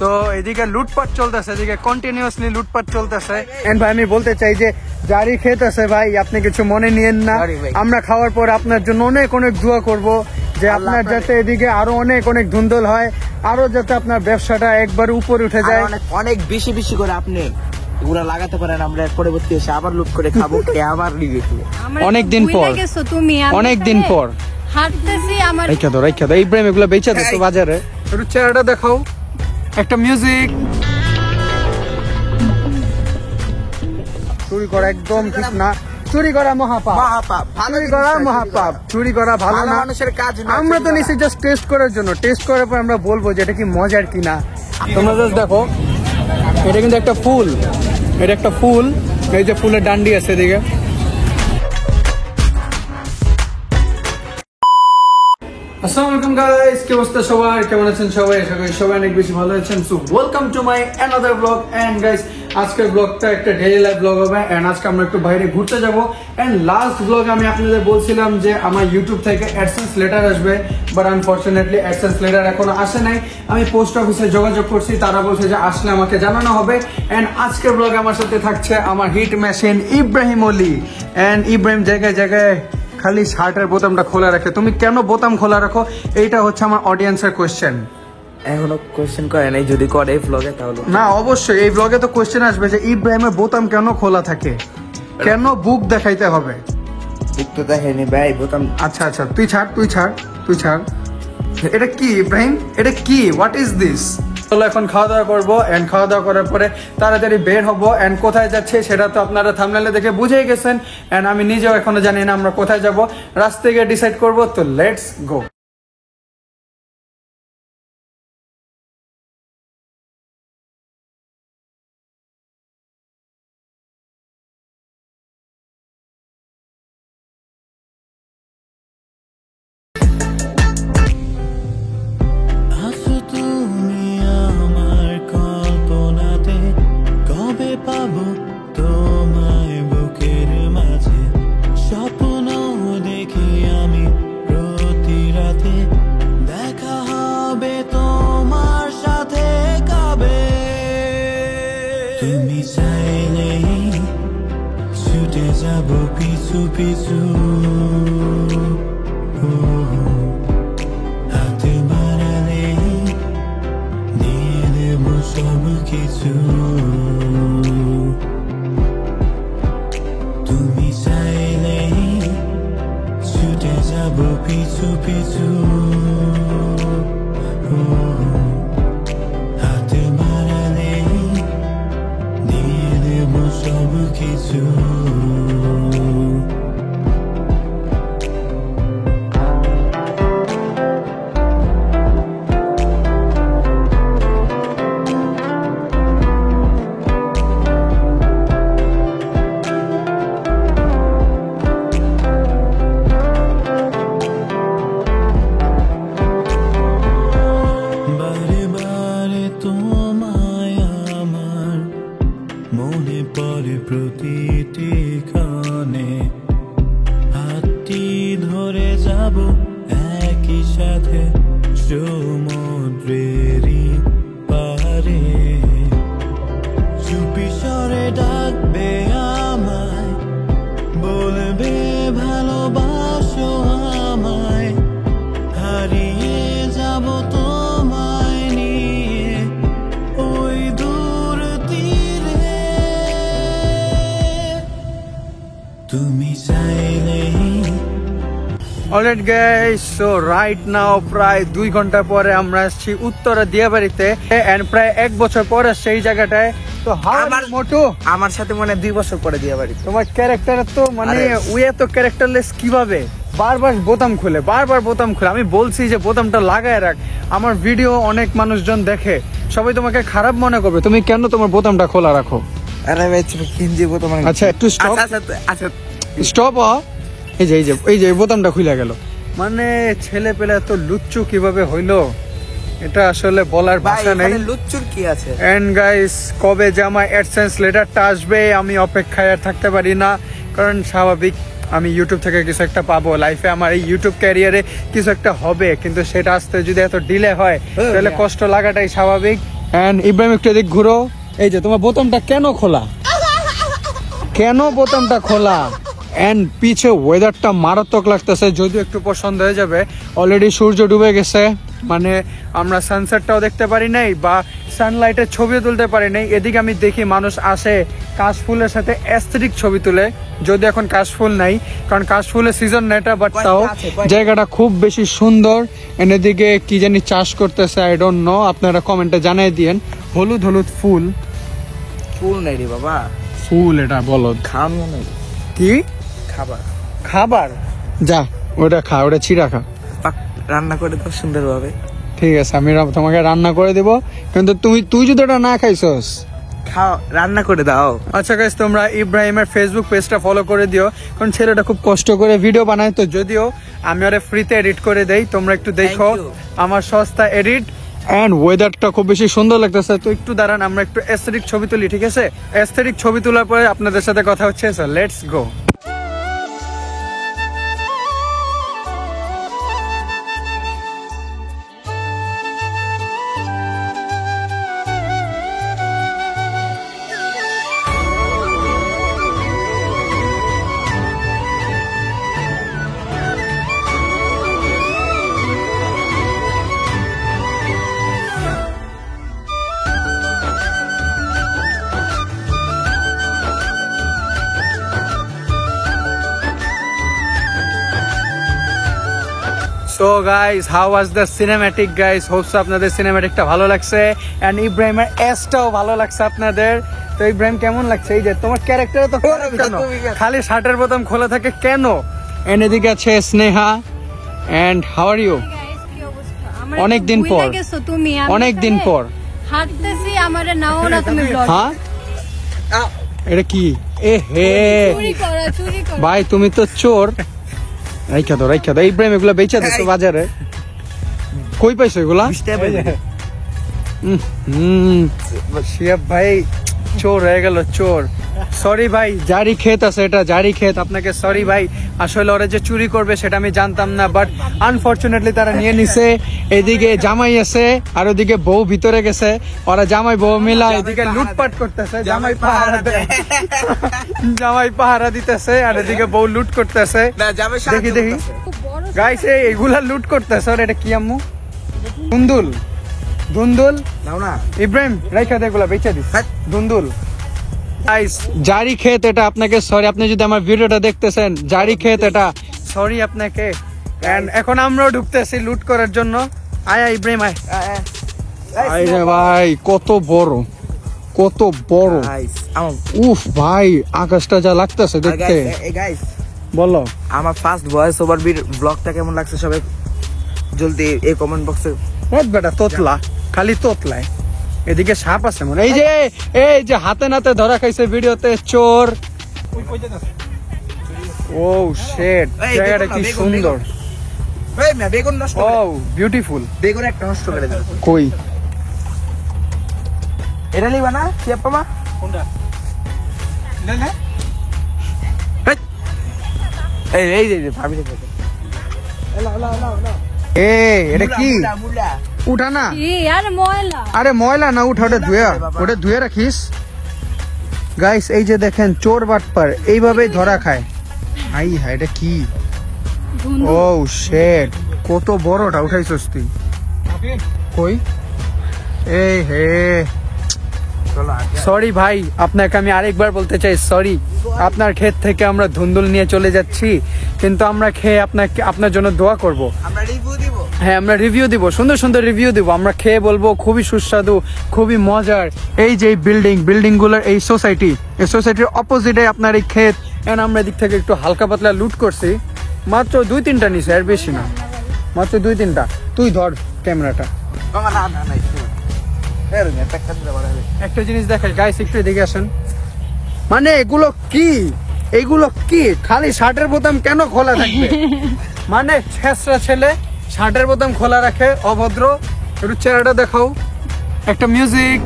তো এদিকে লুটপাট চলতেছে, এদিকে কন্টিনিউয়াসলি লুটপাট চলতেছে। এন্ড ভাই আমি বলতে চাই যে জারি খেতেছে ভাই, আপনি কিছু মনে নিয়েন না। আমরা খাওয়ার পর আপনার জন্য অনেক অনেক দোয়া করব যে আপনার যাতে এদিকে আরো অনেক অনেক ধুন্দল হয়, আরো যাতে আপনার ব্যবসাটা একবার উপরে উঠে যায়, অনেক বেশি বেশি করে আপনি এগুলা লাগাতে পারেন। আমরা পরবর্তী এসে আবার লুট করে খাবো, কে আবার নিবে। অনেকদিন পর, অনেকদিন পর হাঁটতেছি। আমার রাইখা দাও ইব্রাহিম, এগুলো বেচা দিত বাজারে। একটু চেহারাটা দেখাও, একটা মিউজিক। চুরি করা একদম ঠিক না, চুরি করা মহাপাপ, চুরি করা মহাপাপ, চুরি করা ভালো না, মানুষের কাজ না। আমরা তো নিশ্চয়ই জাস্ট টেস্ট করার জন্য, টেস্ট করার পর আমরা বলবো যে এটা কি মজার কিনা। তোমরা জাস্ট দেখো, এটা কিন্তু একটা ফুল, এটা একটা ফুল, এই যে ফুলের ডান্ডি আছে এদিকে। আসসালামু আলাইকুম গাইস, কি অবস্থা সবার, কেমন আছেন সবাই? আশা করি সবাই অনেক বেশি ভালো আছেন। So welcome to my another blog. And guys আজকের ব্লগটা একটা ডেইলি লাইফ ব্লগ হবে। এন্ড আজকে আমরা একটু বাইরে ঘুরতে যাব। এন্ড লাস্ট ব্লগে আমি আপনাদের বলছিলাম যে আমার ইউটিউব থেকে অ্যাডসেন্স লেটার আসবে, বাট আনফরচুনেটলি অ্যাডসেন্স লেটার এখনো আসে নাই। আমি পোস্ট অফিসে যোগাযোগ করছি, তারা বলছে যে আসলে আমাকে জানানো হবে। এন্ড আজকের ব্লগে আমার সাথে থাকছে আমার hit machine Ibrahim Oli. And Ibrahim জায়গায় জায়গায় খালি শার্টের বোতামটা খোলা রাখে। তুমি কেন বোতাম খোলা রাখো? এইটা হচ্ছে আমার অডিয়েন্সের কোয়েশ্চেন। এখনো কোয়েশ্চেন করে নাই, যদি করে এই ব্লগে তাহলে না, অবশ্যই এই ব্লগে তো কোয়েশ্চেন আসবে যে ইব্রাহিমের বোতাম কেন খোলা থাকে, কেন বুক দেখাইতে হবে। বুক তো দেখেনি ভাই, বোতাম। আচ্ছা আচ্ছা, তুই ছাড়। এটা কি ইব্রাহিম, এটা কি, হোয়াট ইজ দিস? চলো এখন খাওয়া দাওয়া করবো। এন্ড খাওয়া দাওয়া করার পরে তাড়াতাড়ি বের হবো। এন্ড কোথায় যাচ্ছে সেটা তো আপনারা থাম্বনেলে দেখে বুঝেই গেছেন। এন্ড আমি নিজেও এখনো জানি না আমরা কোথায় যাব, রাস্তায় গিয়ে ডিসাইড করবো। তো লেটস গো। তুমি চাইলেই ছুটে যাব পিছু পিছু, হাতে বাড়ালেই দিয়ে দেব সব কিছু। তুমি চাইলেই ছুটে যাব পিছু পিছু, হাতে বাড়ালেই দিয়ে দেব সব কিছু। মনে পড়ে প্রতিটি ক্ষণে, হাতটি ধরে যাব একই সাথে সমুদ্রেরই পারে। চুপি স্বরে ডাকবে আমায়, বলবে ভালোবাসো আমায়, হারিয়ে যাব তোমায় নিয়ে ওই দূর তীরে। তুমি চাইলেই। অলরাইট গাইস, সো রাইট নাও প্রায় 2 ঘন্টা পরে আমরা আসছি উত্তরা দিয়াবাড়িতে। এন্ড প্রায় 1 বছর পর আসছে এই জায়গাটায়। তো মোটু আমার সাথে মনে 2 বছর পরে দিয়াবাড়ি। তোমার ক্যারেক্টার তো মানে উই এত ক্যারেক্টারলেস কিভাবে? বারবার বোতাম খুলে। আমি বলছি যে বোতামটা লাগায় রাখ, আমার ভিডিও অনেক মানুষজন দেখে, সবাই তোমাকে খারাপ মনে করবে, তুমি কেন তোমার বোতামটা খোলা রাখো? আরে ভাই তুমি কিনজি বোতাম। আচ্ছা একটু স্টপ। আচ্ছা স্টপ। এই যে বোতামটা খুলে গেল। মানে ছেলে পেলে এত লুচ্চু কিভাবে হইলো, এটা আসলে বলার ভাষা নেই। লুচ্চুর কি আছে? এন্ড গাইস, কবে যে আমার অ্যাডসেন্স লেটারটা আসবে আমি অপেক্ষায় আর থাকতে পারি না। কারণ স্বাভাবিক আমি ইউটিউব থেকে কিছু একটা পাবো, লাইফে আমার এই ইউটিউব ক্যারিয়ারে কিছু একটা হবে, কিন্তু সেটা আসতে যদি এত ডিলে হয় তাহলে কষ্ট লাগাটাই স্বাভাবিক। এন্ড ইব্রাহিম একটু এদিক ঘুরো। এই যে তোমার বোতামটা কেন খোলা, কেন বোতামটা খোলা? এন্ড পিছে ওয়েদারটা মারাত্মক লাগতেছে, যদিও একটু পর সন্ধ্যা হয়ে যাবে। অলরেডি সূর্য ডুবে গেছে, মানে আমরা সানসেটটাও দেখতে পারি নাই বা সানলাইটের ছবিও তুলতে পারি নাই। এদিকে আমি দেখি মানুষ আসে কাশফুলের সাথে অ্যাস্থেটিক ছবি তুলে, যদি এখন কাশফুল নাই, কারণ কাশফুলের সিজন না এটা, বাট তাও জায়গাটা খুব বেশি সুন্দর। এন্ড এদিকে কি জানি চাষ করতেছে, আই ডোন্ট নো, আপনারা কমেন্টে জানিয়ে দিয়েন। হলুদ হলুদ ফুল, ফুল নাই রে বাবা, ফুল এটা বলদ। খাওয়ানো নাই, কি খাবার খাবার? যা ওটা খা, ওটা ছিঁড়া খা। রান্না করে তো সুন্দর ভাবে। ঠিক আছে, আমি তোমাকে রান্না করে দিব, কিন্তু তুই যদি ওটা না খাইছস, খাও, রান্না করে দাও। আচ্ছা গাইস, তোমরা ইব্রাহিমের ফেসবুক পেজটা ফলো করে দিও, কারণ ছেলেটা খুব কষ্ট করে ভিডিও বানায়। তো যদিও আমি ওরে ফ্রিতে এডিট করে দেই, তোমরা একটু দেখো Thank you. আমার সস্তা এডিট। এন্ড ওয়েদারটা খুব বেশি সুন্দর লাগতেছে, তো একটু দাঁড়ান, আমরা একটু অ্যাস্থেটিক ছবি তুলি, ঠিক আছে? অ্যাস্থেটিক ছবি তোলার পরে আপনাদের সাথে কথা হচ্ছে, so let's go. So guys, how was the cinematic guys? Hopes আপনাদের সিনেম্যাটিকটা ভালো লাগছে, এন্ড ইব্রাহিমের এসটাও ভালো লাগছে আপনাদের। তো ইব্রাহিম কেমন লাগছে? এই যে তোমার ক্যারেক্টারে তো কেন খালি শার্টের বোতাম খোলা থাকে কেন? এন্ড এদিকে আছে Sneha, and how are you? অনেকদিন পর, অনেকদিন পর হাঁটতেছি, আমারে নাও না তুমি ব্লগ। হ্যাঁ, এটা কি? এ হে চুরি করা। ভাই, তুমি তো চোর। রাইখা দাও, রাইখা দাও। ইব্রাহিম এগুলা বেচা দিছো বাজারে, কই পাইছো এগুলা? শিয়াব ভাই চোর হয়ে গেল, চোর। সরি ভাই, জারি ক্ষেত আছে, এটা জারি ক্ষেত, আপনাকে সরি ভাই। আসলে ওরা যে চুরি করবে সেটা আমি জানতাম না, বাট আনফরচুনেটলি তারা নিয়ে নিছে। এদিকে জামাই আছে আর ওদিকে বউ ভিতরে গেছে, ওরা জামাই বউ মিলা এদিকে লুটপাট করতেছে। জামাই পাহারা দেয়, জামাই পাহারা দিতেছে, আর এদিকে বউ লুট করতেছে। দেখি দেখি গাইস, এগুলা লুট করতেছে। আর এটা কি আম্মু? ধুন্দুল, ধুন্দুল নাও না ইব্রাহিম, রাইখা দে, এগুলা বেচা দিস। ধুন্দুল গাইস, জারি ক্ষেত এটা, আপনাকে সরি। আপনি যদি আমার ভিডিওটা দেখতেছেন, জারি ক্ষেত এটা, সরি আপনাকে। এন্ড এখন আমরাও ঢুকতেছি লুট করার জন্য। আয় আয় ইব্রাহিম, আয়। আয় রে ভাই, কত বড়, কত বড়। উফ ভাই, আকাশটা যা লাগতেছে দেখতে। গাইস, বলো আমার ফার্স্ট ভয়েস ওভার ব্লগটা কেমন লাগছে সবাই জলদি এই কমেন্ট বক্সে। বেটা তোতলা, খালি তোতলায়। এদিকে সাপ আছে মনে, এই যে হাতে নাতে ধরা খাইছে ভিডিওতে, চোর। ও শিট, জায়গাটা কি সুন্দর। বেগুন নষ্ট, ও বিউটিফুল। বেগুন একটা নষ্ট করে দাও। কই এটা নিবা না শিয়াপ্পা মা? কোনটা? এই যে ভাবি দেখো। এটা কি? উঠা না, আরে ময়লা না, উঠা, ওটা ধুয়ে রাখিস। গাইস, এই যে দেখেন, চোর বাটপার এইভাবেই ধরা খায়। আই হ্যাঁ, এটা কি? ও শেট, কত বড়টা উঠাইছস তুই। কই? এই হে, সরি ভাই, আপনাকে আমি আরেকবার বলতে চাই সরি। আপনার ক্ষেত থেকে আমরা ধুন্দুল নিয়ে চলে যাচ্ছি, কিন্তু আমরা খেয়ে আপনার জন্য দোয়া করব। আমরা রিভিউ দিব। হ্যাঁ, আমরা রিভিউ দিব, সুন্দর সুন্দর রিভিউ দিব। আমরা খেয়ে বলবো খুবই সুস্বাদু, খুবই মজার। এই যে বিল্ডিং গুলোর এই সোসাইটির অপোজিটে আপনার এই ক্ষেত। এন্ড আমরা এদিক থেকে একটু হালকা পাতলা লুট করছি, মাত্র 2-3টা নিছে, আর বেশি না, মাত্র 2-3টা। তুই ধর ক্যামেরাটা। একটা জিনিস দেখাই গাইস, একটু এদিকে আসেন। মানে এগুলো কি খালি শার্টের বোতাম কেন খোলা থাকবে? মানে ছেঁচড়া ছেলে শার্টের বোতাম খোলা রাখে, অভদ্র। একটু চেহারাটা দেখাও, একটা মিউজিক।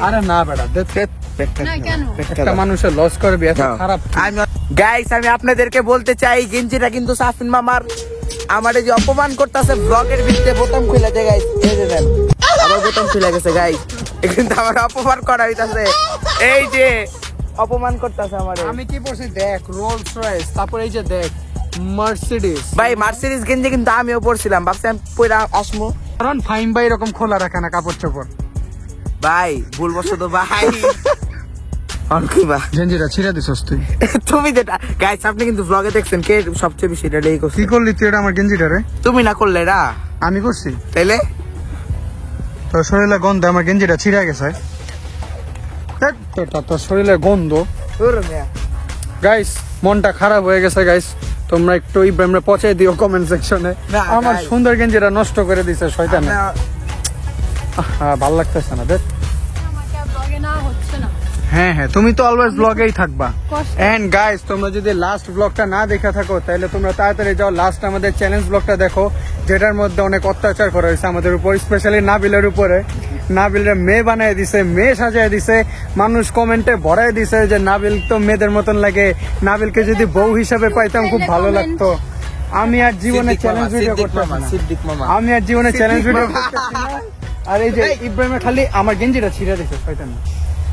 আরে না বেটা, একটা মানুষের লস করবি, এত খারাপ। গাইস আমি আপনাদেরকে বলতে চাই গেঞ্জিটা কিন্তু সাফিন মামার। আমার এই যে অপমান করতেছে ব্লগের ভিতরে বোতাম খুলে যায় গাইস, এই যে দেন আবার বোতাম খুলে গেছে গাইস, কিন্তু আমার অপমান করা হইতাছে, এই যে অপমান করতেছে আমার। আমি কি পড়ছি দেখ, রোলস রয়েস, তারপর এই যে দেখ মার্সিডিজ। ভাই মার্সিডিজ গেঞ্জি কিন্তু আমিও পরছিলাম, ভাবছি আমি পরে আসমু, কারণ ফাইম ভাই এরকম খোলা রাখে না কাপড় চোপড়। ভাই ভুলবশত ভাই অনকিবা গেঞ্জিটা ছিঁড়ে দিছস তুই। তুমি যেটা গাইস আপনি কিন্তু ব্লগে দেখছেন কে সবচেয়ে বেশি এটা লেই করছে, কি করলি তুই এটা আমার গেঞ্জিটা রে? তুমি না করলে না আমি করছি। তাইলে তোর শরীরে গন্ধ আমার গেঞ্জিটা ছিঁড়ে গেছে। ধ্যাৎ, তোর শরীরে গন্ধ। গাইস মনটা খারাপ হয়ে গেছে গাইস, তোমরা একটু ইব্রাহিমরে পচাই দিও কমেন্ট সেকশনে। না, আমার guys। সুন্দর গেঞ্জিটা নষ্ট করে দিছে শয়তানে। ভাল লাগতেছে না দেখ। আমাকে আর ব্লগে না হচ্ছে না। হ্যাঁ হ্যাঁ, তুমি তো অলওয়েজ ব্লগেই থাকবা। কষ্ট। এন্ড গাইস তোমরা যদি লাস্ট ব্লগটা না দেখে থাকো তাহলে তোমরা তাড়াতাড়ি যাও লাস্ট আমাদের চ্যালেঞ্জ ব্লগটা দেখো, যেটার মধ্যে অনেক অত্যাচার করা হয়েছে আমাদের উপর, স্পেশালি নাবিলের উপরে। নাবিলের মেয়ে বানিয়ে দিছে, মেয়ে সাজিয়ে দিছে, মানুষ কমেন্টে ভরাই দিছে যে নাবিল তো মেয়েদের মতন লাগে, নাবিলকে যদি বউ হিসাবে পাইতাম খুব ভালো লাগতো। আমি আর জীবনে চ্যালেঞ্জ ভিডিও করতাম না, সিদ্দিক মামা আমি আর জীবনে চ্যালেঞ্জ ভিডিও করতেছি না। আর এই যে ইব্রাহিমের খালি আমার গেঞ্জিটা ছিঁড়ে দিছে শয়তান।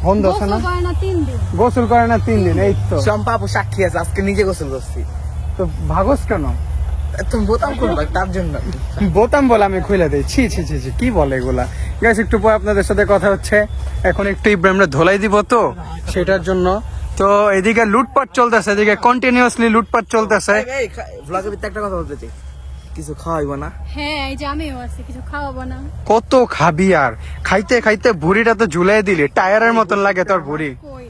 গন্ধ আছে না? গোসল করে না 3 দিন। গোসল করে না 3 দিন, এই তো। চম্পা আপু সাক্ষী আছে, আজকে নিজে গোসল করছি। তো ভাগস কেন? তুমি বোতাম খুলবা তার জন্য। বোতাম বলে আমি খুলে দিই। ছি ছি ছি ছি, কি বলে এগুলা। গাইস একটু পর আপনাদের সাথে কথা হচ্ছে, এখন একটু ইব্রাহিমরা ধোলাই দিব তো সেটার জন্য। তো এদিকে লুটপাট চলতেছে, এদিকে কন্টিনিউয়াসলি লুটপাট চলতেছে। ব্লগের ভিতরে একটা কথা বলতে চাই, কিছু খাওয়াইবো না? হ্যাঁ এই যে আমিও আছি, কিছু খাওয়াবো না? কত খাবি আর? খাইতে খাইতে ভুড়িটা তো ঝুলাই দিলি, টায়ারের মতন লাগে তোর ভুড়ি, কই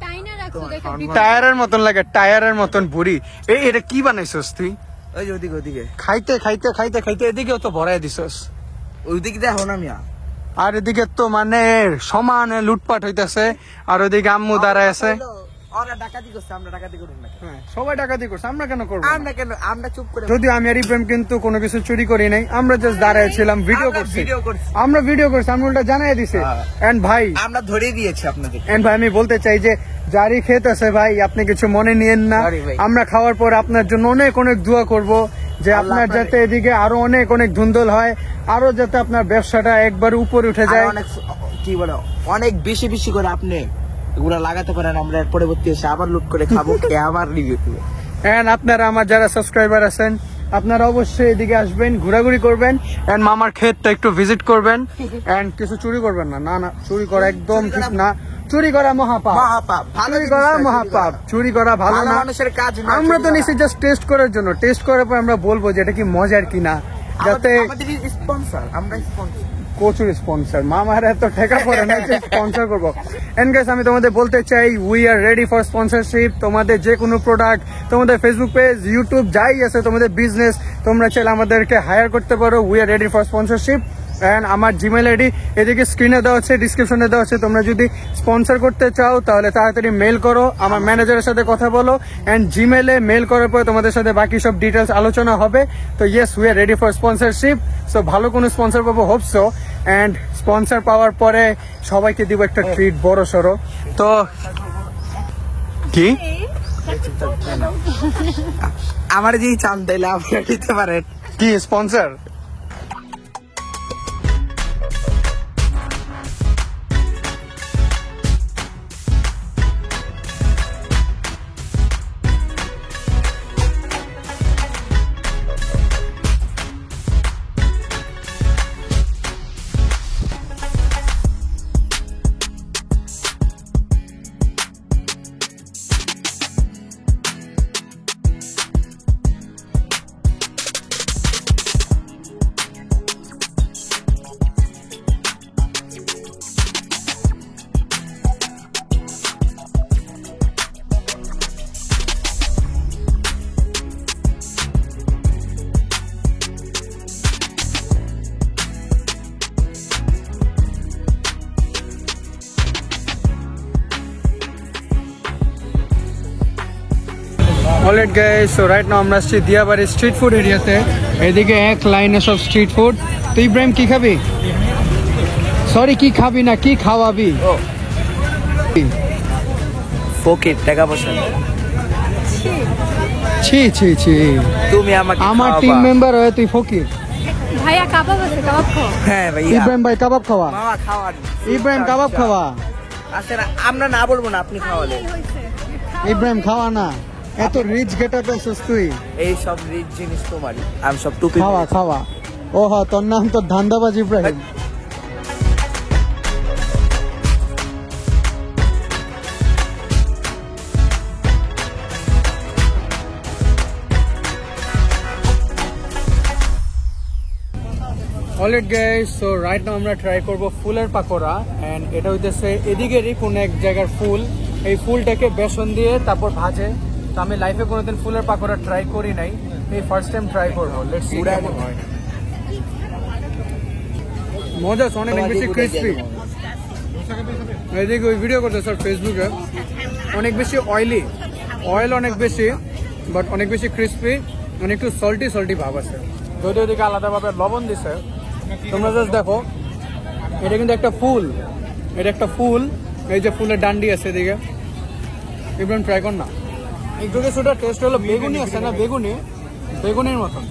টাইনা রাখছো দেখা টায়ারের মতন লাগে, টায়ারের মতন ভুড়ি। এই এটা কি বানাইছস তুই? ওই যে ওদিকে ওদিকে খাইতে খাইতে খাইতে খাইতে এদিকেও তো ভরাই দিছস। ওইদিকে দেখো না মিয়া। আর এদিকে তো মানে সমানে লুটপাট হইতেছে, আর ওদিকে আম্মু দাঁড়ায় আছে। ওরা ডাকাতি করছে, আমরা ডাকাতি করব না। হ্যাঁ, সবাই ডাকাতি করছে, আমরা কেন করবো? আমরা কেন, আমরা চুপ করে যদিও আমি আর ইব্রাহিম কিন্তু কোনো কিছু চুরি করি নাই, আমরা জাস্ট দাঁড়ায় ছিলাম, ভিডিও আমরা করছি। ভিডিও করছি। আমরা ভিডিও করছি, আমরা উল্টা জানাই দিছে। হ্যাঁ। এন্ড ভাই, আমরা ধরে দিয়েছি আপনাদের। এন্ড ভাই আমি বলতে চাই যে জারি খেত আছে ভাই, আপনি কিছু মনে নিয়েন না। Sorry ভাই। আমরা খাওয়ার পর আপনার জন্য অনেক অনেক দোয়া করব যে আল্লাহ আপনার আপনার- যাতে এদিকে আরো অনেক অনেক ধুন্দল হয়, আরো যাতে আপনার ব্যবসাটা একবার উপরে উঠে আর যায়। অনেক কি বলে অনেক বেশি বেশি করে আপনি এগুলা লাগাতে পারেন, আমরা এর পরবর্তী এসে আবার লুট করে খাবো, খেয়ে আবার রিভিউ দেবো। এন্ড আপনারা আমার যারা সাবস্ক্রাইবার আছেন, আপনারা অবশ্যই এদিকে আসবেন, ঘোরাঘুরি করবেন, এন্ড মামার ক্ষেতটা একটু ভিজিট করবেন, এন্ড কিছু চুরি করবেন না। না না, চুরি করা একদম ঠিক না, চুরি করা মহাপাপ, মহাপাপ, ভালো চুরি করা জিনিসটা মহাপাপ, চুরি করা ভালো ভালো না। মানুষের কাজ না, আমরা তো চুরি নিশ্চয় জাস্ট টেস্ট করার জন্য, টেস্ট করার পর আমরা বলবো যে এটা কি মজার কিনা, করা। যাতে আমাদের স্পন্সর, আমরা স্পন্সর। প্রচুর স্পন্সর, মামার এত টাকা পড়ে না যে স্পন্সর করবো। এন্ড গাইস আমি তোমাদের বলতে চাই, we are ready for sponsorship. তোমাদের যে কোনো প্রোডাক্ট, তোমাদের ফেসবুক পেজ, ইউটিউব যাই আছে, তোমাদের বিজনেস, তোমরা চাইলে আমাদেরকে হায়ার করতে পারো। We are ready for sponsorship. And আমার জিমেল আইডি এদিকে স্ক্রিনে দেওয়া আছে, ডিসক্রিপশনে দেওয়া আছে। তোমরা যদি স্পন্সর করতে চাও তাহলে তাড়াতাড়ি মেল করো, আমার ম্যানেজারের সাথে কথা বলো, এন্ড জিমেলে মেল করার পর তোমাদের সাথে বাকি সব ডিটেলস আলোচনা হবে। তো yes, we are ready for sponsorship. So ভালো কোনো স্পন্সর পাবো, হোপ সো। এন্ড স্পন্সর পাওয়ার পরে সবাইকে দিব একটা ট্রিট বড় সড়ো। তো কি আমার যেই চান তাইলে আপনারা দিতে পারেন। কি sponsor? Alright guys, so right now আমরা আসছি দিয়াবাড়ি স্ট্রিট ফুড এরিয়াতে। এদিকে এক লাইনে সব স্ট্রিট ফুড। তো ইব্রাহিম কি খাবি? সরি, কি খাবি না কি খাওয়াবি? ফকির টাকা পয়সা নেই। ছি ছি ছি, তুমি আমাকে আমার খাওয়াবা। টিম মেম্বার হয়ে তুই ফকির। ভাইয়া কাবাব আছে, কাবাব খাও। হ্যাঁ ভাইয়া, ইব্রাহিম ভাই কাবাব খাওয়া, মামা খাওয়ান। ইব্রাহিম কাবাব খাওয়া, আচ্ছা না, আমরা না বলবো না, আপনি খাওয়ালে। এই হইছে। ইব্রাহিম খাওয়া না, এত রিচ গেটার পেয়েছিস তুই, এই সব রিচ জিনিস তোমারই, আমি সব টুপি খাওয়া খাওয়া। ও হ্যাঁ, তোর নাম তো ধান্দাবাজ ইব্রাহিম। Alright guys, so right now আমরা ট্রাই করব ফুলের পাকোড়া। এন্ড এটা হইতেছে এদিকেরই কোন এক জায়গার ফুল। এই ফুলটাকে বেসন দিয়ে তারপর ভাজে। তো আমি লাইফে কোনোদিন ফুলের পাকোড়া ট্রাই করি নাই, এই ফার্স্ট টাইম ট্রাই করবো। লেটস সি কেমন হয়। মজা আছে, অনেক বেশি ক্রিস্পি। এদিকে ওই ভিডিও করতে স্যার ফেসবুকে, অনেক বেশি অয়েলি, অয়েল অনেক বেশি, বাট অনেক বেশি ক্রিস্পি, মানে একটু সল্টি সল্টি ভাব আছে। যদি ওদিকে আলাদাভাবে লবণ দিছে। তোমরা জাস্ট দেখো, এটা কিন্তু একটা ফুল, এটা একটা ফুল। এই যে ফুলের ডান্ডি আছে এদিকে, ইব্রাহিম ট্রাই কর না। একটু কিছুটা টেস্ট হলো বেগুনি আছে না, বেগুনি, বেগুনির মতন।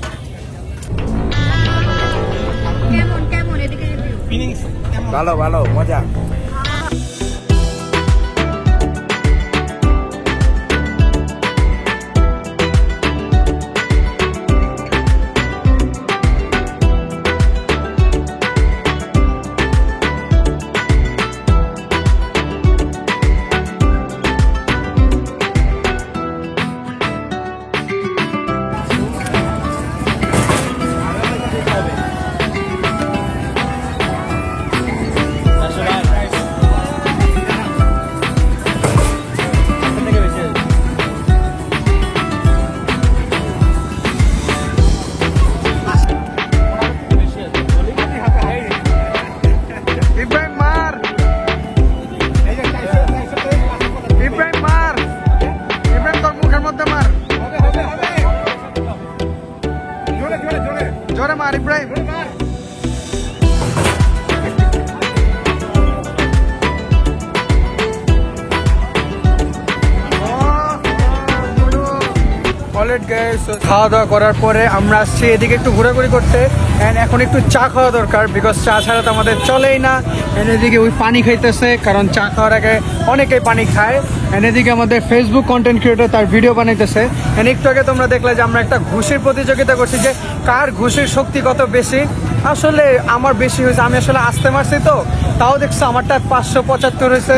কেমন কেমন এদিকে রিভিউ? ভালো ভালো, মজা। ইব্রাহিম মার, ইব্রাহিম মার, ইব্রাহিম তোর মুখের মধ্যে মার, জোরে মার ইব্রাহিম। খাওয়া দাওয়া করার পরে আমরা আসছি এদিকে একটু ঘোরাঘুরি করতে। এন্ড এখন একটু চা খাওয়া দরকার, বিকজ চা ছাড়া তো আমাদের চলেই না। এন্ড এদিকে ওই পানি খাইতেছে, কারণ চা খাওয়ার আগে অনেকেই পানি খায়। এন্ড এদিকে আমাদের ফেসবুক কন্টেন্ট ক্রিয়েটর তার ভিডিও বানাইতেছে। এন্ড একটু আগে তোমরা দেখলে যে আমরা একটা ঘুষির প্রতিযোগিতা করছি, যে কার ঘুষির শক্তি কত বেশি। আসলে আমার বেশি হয়েছে, আমি আসলে আসতে মারছি তো, তাও দেখছো আমারটা 575 হয়েছে,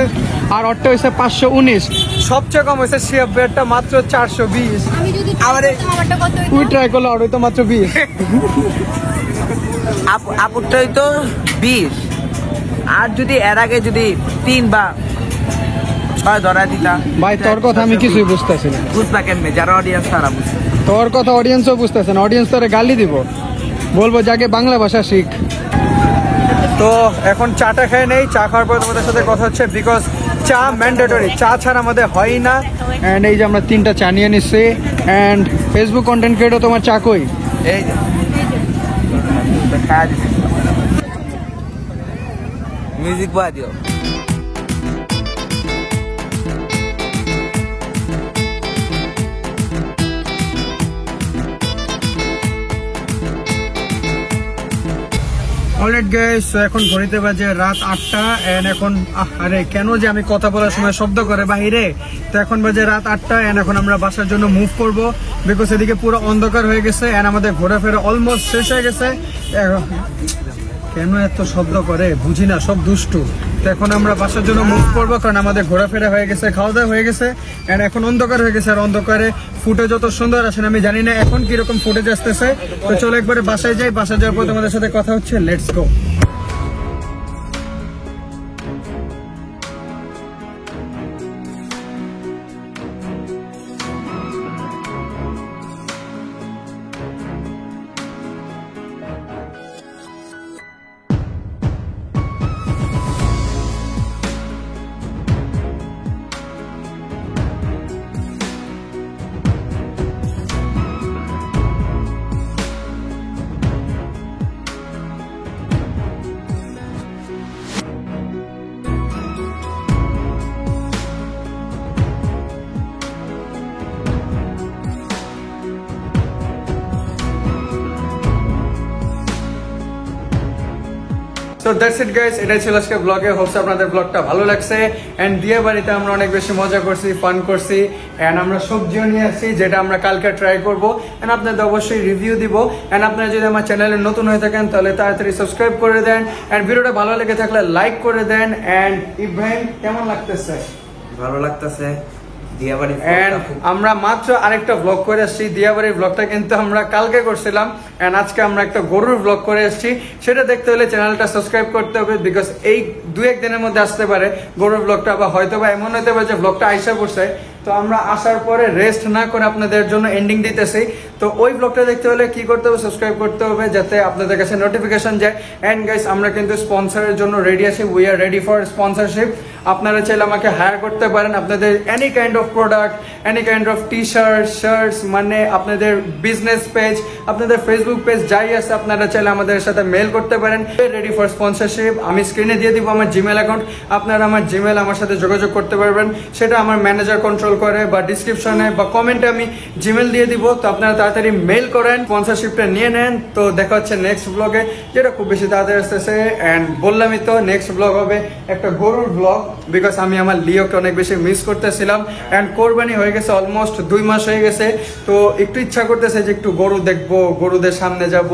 আর ওরটা হয়েছে 519। সবচেয়ে কম হয়েছে শিয়াবেরটা মাত্র 420। আমি যদি আমারে- আমারটা কত হইতো? তুই ট্রাই করলে আর হয়তো মাত্র 20। আপুরটাই তো 20, আর যদি এর আগে যদি 3 বা 6 ধরা দিতা। ভাই তোর কথা আমি কিছুই বুঝতেছি না, বুঝবা কেমনে, যারা অডিয়েন্স তারা বুঝবে। তোর কথা অডিয়েন্সও বুঝতেছে না। অডিয়েন্স তোরে গালি দিব, বলবো যাকে বাংলা ভাষা শিখ। তো এখন চাটা খেয়ে নেই, চা খাওয়ার পর তোমাদের সাথে কথা হচ্ছে, বিকজ চা ম্যান্ডেটরি, চা ছাড়া আমাদের হয় না। অ্যান্ড এই যে আমরা 3টা চা নিয়ে নিচ্ছি। অ্যান্ড ফেসবুক কন্টেন্ট ক্রিয়েটর, তোমার চা কই? এই যে খাওয়া দিছি, মিউজিক বাজ দিও। অলরেড গাইস, এখন ঘড়িতে বাজে রাত 8টা। এন্ড এখন আরে কেন যে আমি কথা বলার সময় শব্দ করে বাহিরে। তো এখন বাজে রাত 8টা। এন্ড এখন আমরা বাসার জন্য মুভ করব, বিকজ এদিকে পুরো অন্ধকার হয়ে গেছে। এন্ড আমাদের ঘোরাফেরা অলমোস্ট শেষ হয়ে গেছে। কেন এত শব্দ করে বুঝি না, সব দুষ্টু। তো এখন আমরা বাসার জন্য মুভ করবো, কারণ আমাদের ঘোরাফেরা হয়ে গেছে, খাওয়া দাওয়া হয়ে গেছে। এন্ড এখন অন্ধকার হয়ে গেছে, আর অন্ধকারে ফুটেজ যত সুন্দর আসে আমি জানি না এখন কিরকম ফুটেজ আসতেছে। তো চলো একবারে বাসায় যাই, বাসায় যাওয়ার পর তোমাদের সাথে কথা হচ্ছে। Let's go. So that's it guys, এটাই ছিল আজকে ব্লগে। হোপস আপনাদের ব্লগটা ভালো লাগছে। এন্ড বিয়ে বাড়িতে আমরা অনেক বেশি মজা করছি, ফান করছি, এন্ড আমরা সবজিও নিয়ে আসছি যেটা আমরা কালকে ট্রাই করব, এন্ড আপনাদের অবশ্যই রিভিউ দিব। এন্ড আপনারা যদি আমার চ্যানেলে নতুন হয়ে থাকেন তাহলে তাড়াতাড়ি সাবস্ক্রাইব করে দেন, এন্ড ভিডিওটা ভালো লেগে থাকলে লাইক করে দেন। এন্ড ইব্রাহিম, কেমন লাগতেছে? ভালো লাগতেছে। দিয়াবাড়ি এন্ড আমরা মাত্র আরেকটা ব্লগ করে আসছি। দিয়াবাড়ির ব্লগটা কিন্তু আমরা কালকে করছিলাম, এন্ড আজকে আমরা একটা গরুর ব্লগ করে আসছি। সেটা দেখতে হলে চ্যানেলটা সাবস্ক্রাইব করতে হবে, বিকজ এই 2-1 দিনের মধ্যে আসতে পারে গরুর ব্লগটা, বা হয়তো বা এমন হতে পারে যে ব্লগটা আইসা পড়ছে। তো আমরা আসার পরে রেস্ট না করে আপনাদের জন্য এন্ডিং দিতেছি। তো ওই ব্লগটা দেখতে হলে কি করতে হবে, সাবস্ক্রাইব করতে হবে যাতে আপনাদের কাছে নোটিফিকেশন যায়। এন্ড গাইস, আমরা কিন্তু স্পন্সরের জন্য রেডি আছি। We are ready for sponsorship. আপনারা চাইলে আমাকে হায়ার করতে পারেন। আপনাদের any kind of product, any kind of T shirt, shirts, মানে আপনাদের বিজনেস পেজ, আপনাদের ফেসবুক পেজ যাই আছে, আপনারা চাইলে আমাদের সাথে মেল করতে পারেন। Ready for sponsorship. আমি স্ক্রিনে দিয়ে দিব আমার জিমেল অ্যাকাউন্ট। আপনারা আমার জিমেল আমার সাথে যোগাযোগ করতে পারবেন। সেটা আমার ম্যানেজার কন্ট্রোল করে, বা ডিসক্রিপশনে বা কমেন্টে আমি জিমেল দিয়ে দিব। তো আপনারা তাড়াতাড়ি মেল করেন, স্পন্সরশিপটা নিয়ে নেন। তো দেখা হচ্ছে নেক্সট ব্লগে, যেটা খুব বেশি তাড়াতাড়ি আসতেছে। এন্ড বললামই তো, নেক্সট ব্লগ হবে একটা গরুর ব্লগ, বিকজ আমি আমার লিওকে অনেক বেশি মিস করতেছিলাম। এন্ড কোরবানি হয়ে গেছে, অলমোস্ট 2 মাস হয়ে গেছে। তো একটু ইচ্ছা করতেছে যে একটু গরু দেখবো, গরুদের সামনে যাব,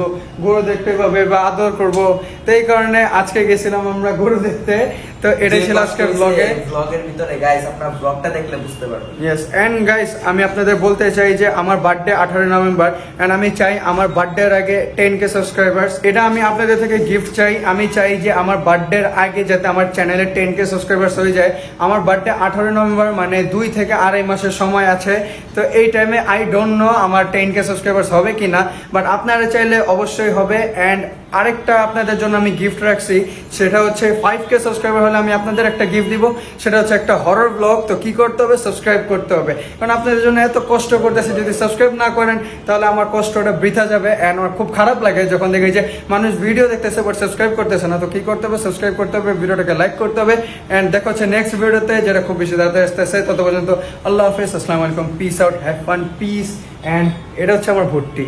গরু দেখতে পাবে বা আদর করব। তো এই কারণে আজকে গেছিলাম আমরা গরু দেখতে। তো এটাই ছিল আজকের ব্লগের ভিতরে গাইস, আপনারা ব্লগটা দেখলে বুঝতে পারবেন। ইয়েস, এন্ড গাইস, আমি আপনাদের বলতে চাই যে আমার বার্থডে 18 নভেম্বর, এন্ড আমি চাই আমার বার্থডের আগে 10K সাবস্ক্রাইবার্স। এটা আমি আপনাদের থেকে গিফট চাই। আমি চাই যে আমার বার্থডের আগে যাতে আমার চ্যানেলে 10K সাবস্ক্রাইবার্স হয়ে যায়। আমার বার্থডে 18 নভেম্বর, মানে 2 থেকে 2.5 মাসের সময় আছে। তো এই টাইমে আই ডোন্ট নো আমার 10K সাবস্ক্রাইবার্স হবে কিনা, বাট আপনারা চাইলে অবশ্যই হবে। এন্ড আরেকটা আপনাদের জন্য আমি গিফট রাখছি, সেটা হচ্ছে 5K সাবস্ক্রাইবার হলে আমি আপনাদের একটা গিফট দিব। সেটা হচ্ছে একটা হরর ব্লগ। তো কি করতে হবে, সাবস্ক্রাইব করতে হবে, কারণ আপনাদের জন্য এত কষ্ট করতেছে। যদি সাবস্ক্রাইব না করেন তাহলে আমার কষ্টটা বৃথা যাবে। এন্ড আমার খুব খারাপ লাগে যখন দেখি যে মানুষ ভিডিও দেখতেছে বাট সাবস্ক্রাইব করতেছে না। তো কি করতে হবে, সাবস্ক্রাইব করতে হবে, ভিডিওটাকে লাইক করতে হবে। এন্ড দেখা হচ্ছে নেক্সট ভিডিওতে, যেটা খুব বেশি তাড়াতাড়ি আসতেছে। তত পর্যন্ত আল্লাহ হাফেজ, আসসালামু আলাইকুম, peace out, have fun, peace. And এটা হচ্ছে আমার ভর্তি।